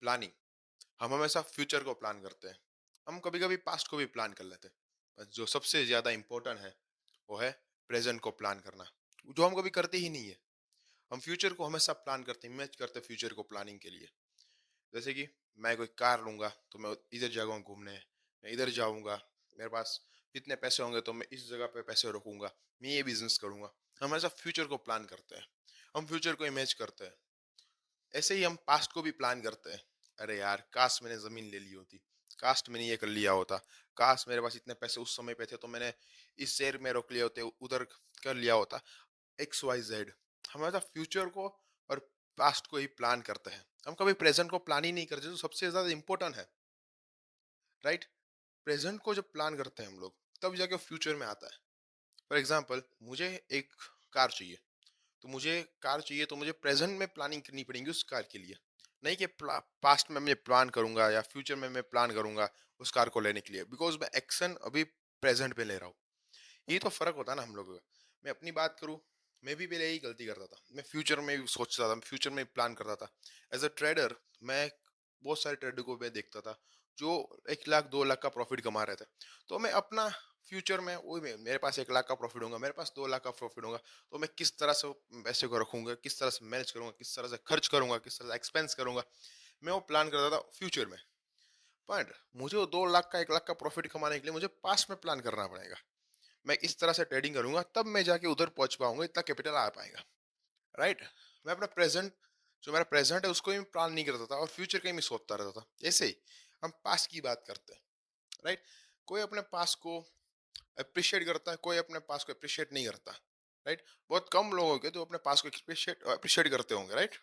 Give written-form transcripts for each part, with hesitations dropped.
Planning. हम हमेशा future को प्लान करते हैं। हम कभी कभी पास्ट को भी प्लान कर लेते हैं, पर जो सबसे ज्यादा इंपॉर्टेंट है वो है प्रेजेंट को प्लान करना, जो हम कभी करते ही नहीं है। हम फ्यूचर को हमेशा प्लान करते हैं, इमेज करते हैं फ्यूचर को प्लानिंग के लिए। जैसे कि मैं कोई कार लूंगा तो मैं इधर जाऊंगा घूमने, मैं इधर जाऊंगा, मेरे पास इतने पैसे होंगे तो मैं इस जगह पे पैसे रखूंगा, मैं ये बिजनेस करूंगा। हम हमेशा फ्यूचर को प्लान करते हैं, हम फ्यूचर को इमेज करते हैं। ऐसे ही हम पास्ट को भी प्लान करते हैं। अरे यार, काश मैंने जमीन ले ली होती, काश मैंने ये कर लिया होता, काश मेरे पास इतने पैसे उस समय पे थे तो मैंने इस शेयर में रोक लिए होते, उधर कर लिया होता। X Y Z. हम हमेशा फ्यूचर को और पास्ट को ही प्लान करते हैं, हम कभी प्रेजेंट को प्लान ही नहीं करते, जो सबसे ज्यादा इंपॉर्टेंट है। राइट। प्रेजेंट को जब प्लान करते हैं हम लोग, तब जाके फ्यूचर में आता है। फॉर एग्जाम्पल, मुझे एक कार चाहिए, तो मुझे कार चाहिए तो मुझे प्रेजेंट में प्लानिंग करनी पड़ेगी उस कार के लिए। नहीं कि पास्ट में मैं प्लान करूंगा या फ्यूचर में मैं प्लान करूंगा उस कार को लेने के लिए, बिकॉज मैं एक्शन अभी प्रेजेंट पे ले रहा हूँ। ये तो फर्क होता है ना हम लोगों का। मैं अपनी बात करूँ, मैं भी पहले यही गलती करता था, मैं फ्यूचर में भी सोचता था, फ्यूचर में प्लान करता था। एज अ ट्रेडर मैं बहुत सारे ट्रेडर को मैं देखता था जो 1 लाख 2 लाख का प्रॉफिट कमा रहे थे। तो मैं अपना फ्यूचर में वही मेरे पास 1 लाख का प्रॉफिट होगा, मेरे पास 2 लाख का प्रॉफिट होगा, तो मैं किस तरह से पैसे को रखूंगा, किस तरह से मैनेज करूंगा, किस तरह से खर्च करूंगा, किस तरह से एक्सपेंस करूंगा। मैं वो प्लान करता था फ्यूचर में। बट मुझे वो 2 लाख का 1 लाख का प्रॉफिट कमाने के लिए मुझे पास्ट में प्लान करना पड़ेगा। मैं इस तरह से ट्रेडिंग करूंगा तब मैं जाके उधर पहुंच पाऊंगा, इतना कैपिटल आ पाएगा। राइट। मैं अपना प्रेजेंट, जो मेरा प्रेजेंट है उसको भी प्लान नहीं करता था और फ्यूचर का ही मैं सोचता रहता था। ऐसे ही हम पास्ट की बात करते हैं। राइट। कोई अपने पास को अप्रिशिएट करता है, कोई अपने पास को अप्रिशिएट नहीं करता। राइट। बहुत कम लोग होंगे जो अपने पास को अप्रिशिएट अप्रिशिएट करते होंगे। राइट।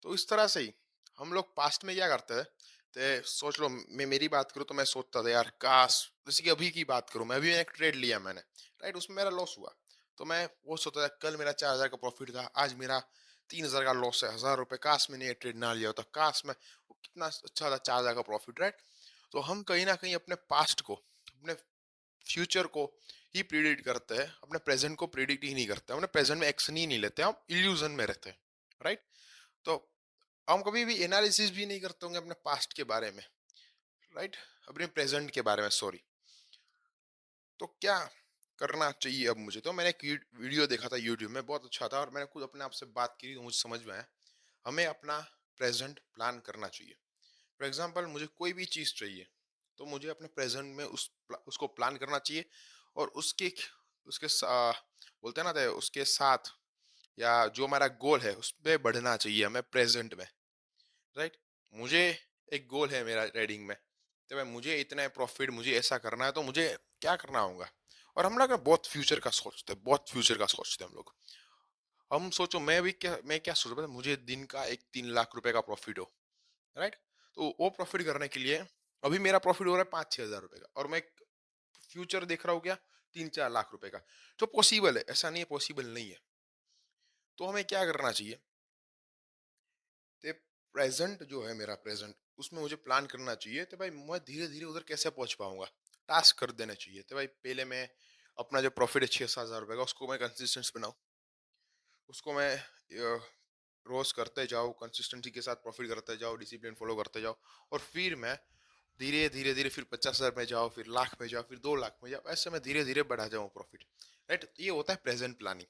तो इस तरह से ही हम लोग पास्ट में क्या करते हैं। ते सोच लो, मैं मेरी बात करूँ तो मैं सोचता था यार काश, जैसे कि अभी की बात करूँ, मैं अभी एक ट्रेड लिया मैंने। राइट। उसमें मेरा लॉस हुआ, तो मैं वो सोचता था कल मेरा 4,000 का प्रॉफिट था, आज मेरा 3,000 का लॉस है, 1,000 रुपए। काश मैंने ये ट्रेड ना लिया होता, काश मैं, वो कितना अच्छा था 4,000 का प्रॉफिट। राइट। तो हम कहीं ना कहीं अपने पास्ट को, अपने फ्यूचर को ही प्रिडिक्ट करते हैं, अपने प्रेजेंट को प्रिडिक्ट ही नहीं करते, अपने प्रेजेंट में एक्शन ही नहीं लेते, हम इल्यूजन में रहते हैं। राइट। तो हम कभी भी एनालिसिस भी नहीं करते होंगे अपने पास्ट के बारे में। राइट। अपने प्रेजेंट के बारे में, सॉरी। तो क्या करना चाहिए अब मुझे? तो मैंने एक वीडियो देखा था यूट्यूब में, बहुत अच्छा था, और मैंने खुद अपने आप से बात की तो मुझे समझ में आया हमें अपना प्रेजेंट प्लान करना चाहिए। फॉर एग्जाम्पल, मुझे कोई भी चीज़ चाहिए तो मुझे अपने प्रेजेंट में उसको प्लान करना चाहिए, और उसके बोलते हैं ना, उसके साथ, या जो हमारा गोल है उस पर बढ़ना चाहिए हमें प्रेजेंट में। राइट। मुझे एक गोल है मेरा ट्रेडिंग में, तो भाई मुझे इतना प्रॉफिट, मुझे ऐसा करना है, तो मुझे क्या करना होगा। और हम लोग ना बहुत फ्यूचर का सोचते हैं, बहुत फ्यूचर का सोचते हैं हम लोग। हम सोचो, मैं क्या सोच रहा था, मुझे दिन का एक 3 लाख रुपए का प्रॉफिट हो। राइट। तो वो प्रॉफिट करने के लिए अभी मेरा प्रॉफिट हो रहा है 5-6 हज़ार रुपए का, और मैं फ्यूचर देख रहा हूँ क्या, 3-4 लाख रुपए का। तो पॉसिबल है, ऐसा नहीं है पॉसिबल नहीं है। तो हमें क्या करना चाहिए, तो प्रेजेंट जो है मेरा प्रेजेंट, उसमें मुझे प्लान करना चाहिए तो भाई मैं धीरे धीरे उधर कैसे पहुंच पाऊंगा। टास्क कर देने चाहिए तो भाई पहले मैं अपना जो प्रॉफिट है 6-7 हज़ार रुपए का, उसको मैं कंसिस्टेंस बनाऊं, उसको मैं रोज करते जाओ, कंसिस्टेंसी के साथ प्रॉफिट करते जाओ, डिसिप्लिन फॉलो करते जाओ। और फिर मैं धीरे धीरे धीरे फिर 50,000 में जाओ, फिर लाख में जाओ, फिर 2 लाख में जाओ, ऐसे मैं धीरे धीरे बढ़ा जाऊँ प्रॉफिट। राइट। ये होता है प्रेजेंट प्लानिंग।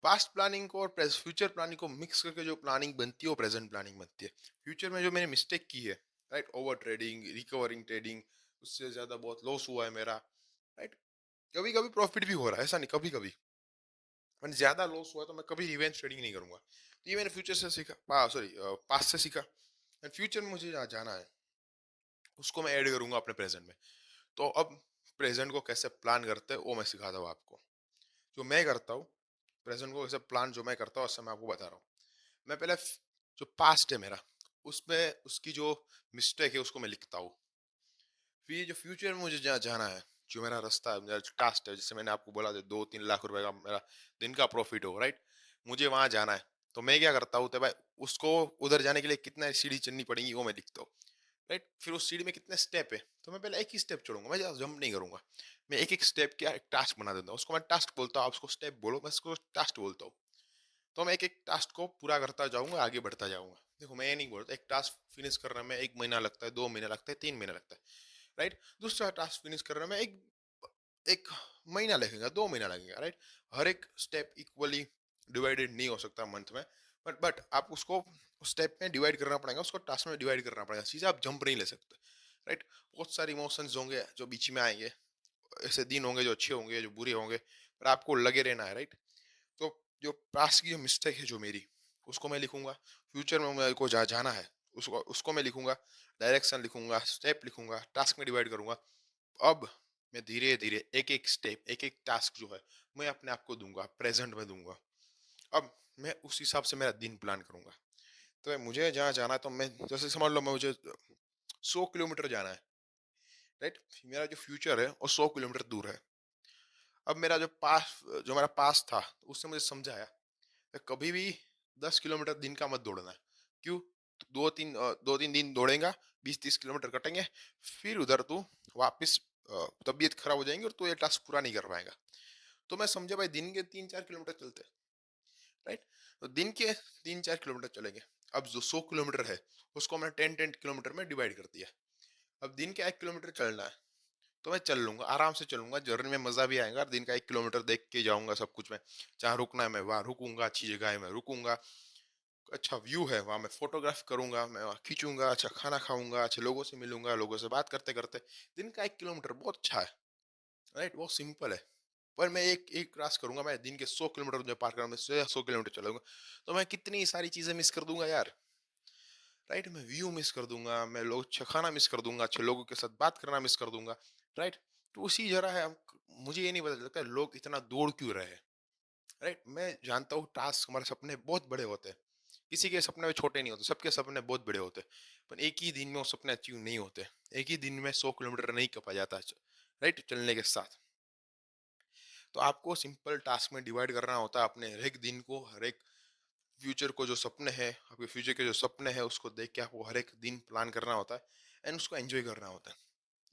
पास्ट प्लानिंग को और फ्यूचर प्लानिंग को मिक्स करके जो प्लानिंग बनती है वो प्रेजेंट प्लानिंग बनती है। फ्यूचर में जो मैंने मिस्टेक की है, right, over trading, recovering trading, उससे ज्यादा बहुत लॉस हुआ है मेरा। राइट। कभी कभी प्रॉफिट भी हो रहा है, ऐसा नहीं, कभी कभी मैंने ज्यादा लॉस हुआ तो मैं कभी रिवेंज ट्रेडिंग नहीं करूंगा। तो ये मैंने फ्यूचर से सीखा, सॉरी, पास्ट से सीखा। एंड फ्यूचर में मुझे जहाँ जाना है उसको मैं ऐड करूंगा अपने प्रेजेंट में। तो अब प्रेजेंट को कैसे प्लान करते हैं वो मैं सिखाता हूँ आपको। जो मैं करता हूँ, प्रेजेंट को कैसे प्लान जो मैं करता हूँ उससे मैं आपको बता रहा हूँ। मैं पहले जो पास्ट है मेरा, उसमें उसकी जो मिस्टेक है उसको मैं लिखता हूँ। फिर ये जो फ्यूचर में मुझे जहाँ जाना है, जो मेरा रास्ता है, मेरा जो टास्क है, जैसे मैंने आपको बोला था 2-3 लाख रुपए का मेरा दिन का प्रॉफिट हो, राइट, मुझे वहां जाना है। तो मैं क्या करता हूँ, तो भाई उसको उधर जाने के लिए कितना सीढ़ी चढ़नी पड़ेगी वो मैं लिखता हूँ। राइट। फिर उस सीढ़ी में कितने स्टेप है, तो मैं पहले एक ही स्टेप चढ़ूंगा, मैं जंप नहीं करूंगा। मैं एक एक स्टेप क्या एक टास्क बना देता हूँ, उसको मैं टास्क बोलता हूँ, आप उसको स्टेप बोलो, मैं उसको टास्क बोलता हूँ। तो मैं एक एक टास्क को पूरा करता जाऊंगा, आगे बढ़ता जाऊंगा। देखो मैं ये नहीं बोलता एक टास्क फिनिश करने में 1 महीना लगता है, 2 महीना लगता है, 3 महीना लगता है, राइट? दूसरा टास्क फिनिश करने में 1 महीना लगेगा, 2 महीना लगेगा, राइट? हर एक स्टेप इक्वली डिवाइडेड नहीं हो सकता मंथ में, बट आप उसको स्टेप में डिवाइड करना पड़ेगा, उसको टास्क में डिवाइड करना पड़ेगा, सीधे आप जंप नहीं ले सकते, राइट? बहुत सारे इमोशंस होंगे जो बीच में आएँगे, ऐसे दिन होंगे जो अच्छे होंगे, जो बुरे होंगे, पर आपको लगे रहना है, राइट? तो जो पास्ट की जो मिस्टेक है जो मेरी, उसको मैं लिखूंगा। फ्यूचर में मेरे को जहाँ जाना है, उसको उसको मैं लिखूंगा, डायरेक्शन लिखूंगा, स्टेप लिखूंगा, टास्क में डिवाइड करूंगा। अब मैं धीरे धीरे एक एक स्टेप, एक एक टास्क जो है, मैं अपने आप को दूंगा, प्रेजेंट में दूंगा। अब मैं उस हिसाब से मेरा दिन प्लान करूंगा। तो मुझे जहाँ जाना है, तो मैं जैसे समझ लो मैं मुझे 100 किलोमीटर जाना है, राइट? मेरा जो फ्यूचर है वो 100 किलोमीटर दूर है। अब मेरा जो मेरा पास था, उसने मुझे समझाया कभी भी 10 किलोमीटर दिन का मत दौड़ना है। क्यों? दो तीन दिन दौड़ेगा, 20-30 किलोमीटर कटेंगे, फिर उधर तू वापिस तबीयत खराब हो जाएंगी और तू ये टास्क पूरा नहीं कर पाएगा। तो मैं समझा भाई दिन के 3-4 किलोमीटर चलते, राइट? तो दिन के 3-4 किलोमीटर चलेंगे। अब जो 100 किलोमीटर है, उसको मैंने 10-10 किलोमीटर में डिवाइड कर दिया। अब दिन के 1 किलोमीटर चलना है, तो मैं चल लूंगा, आराम से चलूंगा, जर्नी में मजा भी आएगा, और दिन का 1 किलोमीटर देख के जाऊंगा सब कुछ में। जहाँ रुकना है मैं वहां रुकूंगा, अच्छी जगह है मैं रुकूंगा, अच्छा व्यू है वहाँ मैं फोटोग्राफ करूंगा, मैं वहाँ खींचूंगा, अच्छा खाना खाऊंगा, अच्छे लोगों से मिलूंगा, लोगों से बात करते करते दिन का 1 किलोमीटर बहुत अच्छा है, राइट? बहुत सिंपल है। पर मैं एक एक क्रॉस करूंगा, मैं दिन के 100 किलोमीटर मुझे पार करना, मैं 100 किलोमीटर चलूंगा, तो मैं कितनी सारी चीजें मिस कर दूंगा यार, राइट? मैं व्यू मिस कर दूंगा, मैं लोग अच्छा खाना मिस कर दूंगा, अच्छे लोगों के साथ बात करना मिस कर दूंगा, राइट? तो उसी जगह है मुझे ये नहीं पता चलता लोग इतना दौड़ क्यों रहे हैं, राइट? मैं जानता हूँ टास्क, हमारे सपने बहुत बड़े होते हैं, किसी के सपने में छोटे नहीं होते, सबके सपने बहुत बड़े होते हैं, पर एक ही दिन में वो सपने अचीव नहीं होते, एक ही दिन में 100 किलोमीटर नहीं कपा जाता, राइट? चलने के साथ तो आपको सिंपल टास्क में डिवाइड करना होता है अपने हर एक दिन को, हर एक फ्यूचर को, जो सपने हैं आपके फ्यूचर के जो सपने हैं उसको देख के आपको हर एक दिन प्लान करना होता है, एंड उसको एंजॉय करना होता है।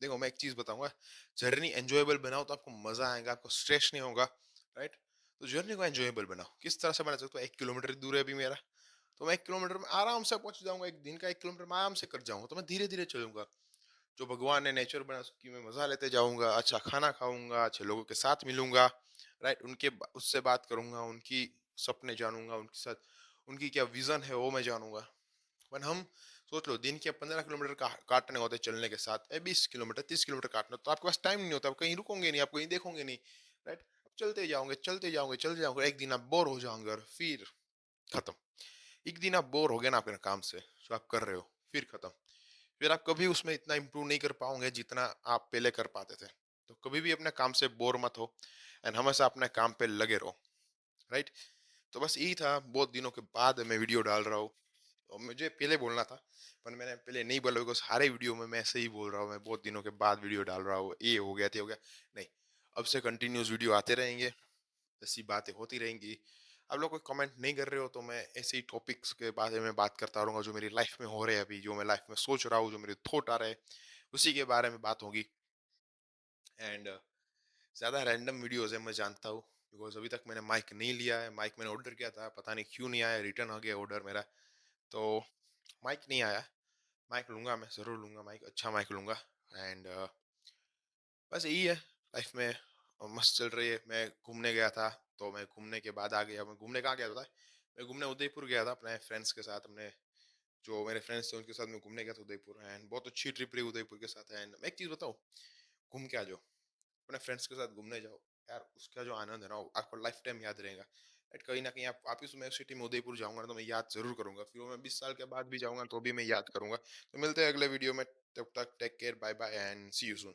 देखो मैं एक चीज बताऊंगा, जर्नी एंजॉयबल बनाओ तो आपको मजा आएगा, आपको स्ट्रेस नहीं होगा, राइट? तो जर्नी को एंजॉयबल बनाओ, किस तरह से बना सकते हो? 1 किलोमीटर दूर है अभी मेरा, तो मैं 1 किलोमीटर में आराम से पहुंच जाऊंगा, एक दिन का 1 किलोमीटर मैं आराम से कर जाऊंगा, तो मैं धीरे धीरे चलूंगा, जो भगवान ने नेचर बना उसकी मैं मजा लेते जाऊंगा, अच्छा खाना खाऊंगा, अच्छे लोगों के साथ मिलूंगा, राइट? उससे बात करूंगा, उनकी सपने जानूंगा, उनके साथ उनकी क्या विजन है वो मैं जानूंगा। वन हम सोच लो दिन के 15 किलोमीटर काटने होते चलने के साथ, 20 किलोमीटर 30 किलोमीटर काटना, तो आपके पास टाइम नहीं होता, आप कहीं रुकोगे नहीं, आप कहीं देखोगे नहीं, राइट? चलते जाओगे चलते जाओगे चलते जाओगे, एक दिन आप बोर हो जाओगे और फिर खत्म। एक दिन आप बोर हो गए ना अपने काम से जो आप कर रहे हो, फिर खत्म। फिर आप कभी उसमें इतना इम्प्रूव नहीं कर पाओगे जितना आप पहले कर पाते थे। तो कभी भी अपने काम से बोर मत हो, एंड हमेशा अपने काम पे लगे रहो, राइट? तो बस यही था, बहुत दिनों के बाद मैं वीडियो डाल रहा हूँ, और मुझे पहले बोलना था, पर मैंने पहले नहीं बोला, बिकॉज सारे वीडियो में मैं ऐसे ही बोल रहा हूँ, मैं बहुत दिनों के बाद वीडियो डाल रहा हूँ, ये हो गया, ते हो गया। नहीं, अब से कंटिन्यूस वीडियो आते रहेंगे, ऐसी बातें होती रहेंगी। आप लोग कोई कमेंट नहीं कर रहे हो तो मैं ऐसे ही टॉपिक्स के बारे में बात करता रहूंगा, जो मेरी लाइफ में हो रहे हैं अभी, जो मैं लाइफ में सोच रहा हूँ, जो मेरे थॉट आ रहे हैं, उसी के बारे में बात होगी। एंड ज़्यादा रैंडम वीडियोस है मैं जानता हूँ, बिकॉज अभी तक मैंने माइक नहीं लिया है, माइक मैंने ऑर्डर किया था, पता नहीं क्यों नहीं आया, रिटर्न आ गया ऑर्डर मेरा, तो माइक नहीं आया। माइक लूंगा, मैं ज़रूर लूंगा माइक, अच्छा माइक लूंगा। एंड बस यही है लाइफ में, मस्त चल रही है। मैं घूमने गया था, तो मैं घूमने के बाद आ गया, मैं घूमने कहाँ गया था? मैं घूमने उदयपुर गया था अपने फ्रेंड्स के साथ, अपने जो मेरे फ्रेंड्स थे उनके साथ मैं घूमने गया था उदयपुर, एंड बहुत अच्छी ट्रिप रही उदयपुर के साथ। एंड मैं एक चीज़ बताऊँ, घूम के आ जाओ, अपने फ्रेंड्स के साथ घूमने जाओ, यार उसका जो आनंद है ना वो आपको लाइफ टाइम याद रहेगा। बट कहीं ना कहीं आप वापिस मैं सिटी में उदयपुर जाऊंगा ना, तो मैं याद जरूर करूंगा, फिर वो मैं 20 साल के बाद भी जाऊंगा तो भी मैं याद करूंगा। तो मिलते हैं अगले वीडियो में, तब तक take care, bye bye and see you soon.